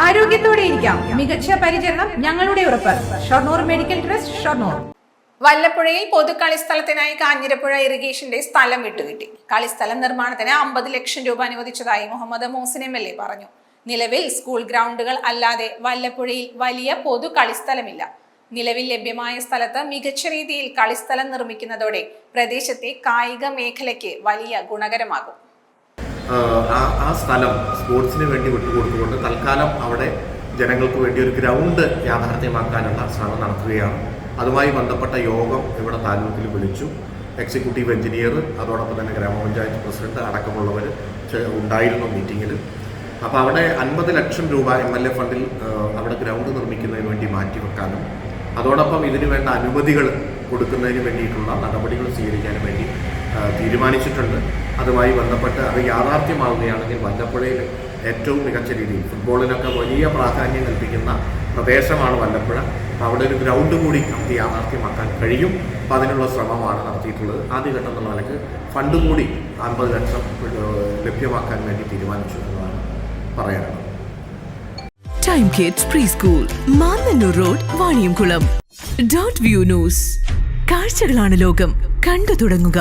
ആരോഗ്യത്തോടെ ഇരിക്കാം. മികച്ച പരിചരണം ഞങ്ങളുടെ ഉറപ്പ്. Shoranur medical trust, Shoranur. വല്ലപ്പുഴയിൽ പൊതു കളിസ്ഥലത്തിനായി കാഞ്ഞിരപ്പുഴ ഇറിഗേഷന്റെ സ്ഥലം വിട്ടുകിട്ടി. കളിസ്ഥലം നിർമ്മാണത്തിന് 50 ലക്ഷം രൂപ അനുവദിച്ചതായി മുഹമ്മദ് മോസിൻ MLA പറഞ്ഞു. നിലവിൽ സ്കൂൾ ഗ്രൗണ്ടുകൾ അല്ലാതെ വല്ലപ്പുഴയിൽ വലിയ പൊതു കളിസ്ഥലമില്ല. നിലവിൽ ലഭ്യമായ സ്ഥലത്ത് മികച്ച രീതിയിൽ കളിസ്ഥലം നിർമ്മിക്കുന്നതോടെ പ്രദേശത്തെ കായിക മേഖലയ്ക്ക് വലിയ ഗുണകരമാകും. ആ സ്ഥലം സ്പോർട്സിന് വേണ്ടി വിട്ടുകൊടുത്തുകൊണ്ട് തൽക്കാലം അവിടെ ജനങ്ങൾക്ക് വേണ്ടി ഒരു ഗ്രൗണ്ട് യാഥാർത്ഥ്യമാക്കാനുള്ള ശ്രമം നടത്തുകയാണ്. അതുമായി ബന്ധപ്പെട്ട യോഗം ഇവിടെ താലൂക്കിൽ വിളിച്ചു. എക്സിക്യൂട്ടീവ് എഞ്ചിനീയർ, അതോടൊപ്പം തന്നെ ഗ്രാമപഞ്ചായത്ത് പ്രസിഡന്റ് അടക്കമുള്ളവർ ഉണ്ടായിരുന്നു മീറ്റിങ്ങിൽ. അപ്പോൾ അവിടെ 50 ലക്ഷം രൂപ MLA ഫണ്ടിൽ അവിടെ ഗ്രൗണ്ട് നിർമ്മിക്കുന്നതിന് വേണ്ടി മാറ്റിവെക്കാനും അതോടൊപ്പം ഇതിനു വേണ്ട അനുമതികൾ കൊടുക്കുന്നതിന് വേണ്ടിയിട്ടുള്ള നടപടികൾ സ്വീകരിക്കാനും വേണ്ടി തീരുമാനിച്ചിട്ടുണ്ട്. അതുമായി ബന്ധപ്പെട്ട് അത് യാഥാർത്ഥ്യമാവുകയാണെങ്കിൽ വല്ലപ്പുഴയിൽ ഏറ്റവും മികച്ച രീതിയിൽ ഫുട്ബോളിനൊക്കെ വലിയ പ്രാധാന്യം കൽപ്പിക്കുന്ന പ്രദേശമാണ് വല്ലപ്പുഴ. അവിടെ ഒരു ഗ്രൗണ്ട് കൂടി നമുക്ക് യാഥാർത്ഥ്യമാക്കാൻ കഴിയും. അപ്പം അതിനുള്ള ശ്രമമാണ് നടത്തിയിട്ടുള്ളത്. ആദ്യഘട്ടം എന്നുള്ള നിലയ്ക്ക് ഫണ്ട് കൂടി 50 ലക്ഷം ലഭ്യമാക്കാൻ വേണ്ടി തീരുമാനിച്ചു എന്നതാണ് പറയാനുള്ളത്. Time kids pre school, Mannannur road, Vaniyamkulam. .view news. കാഴ്ചകളാണ് ലോകം, കണ്ടു തുടങ്ങുക.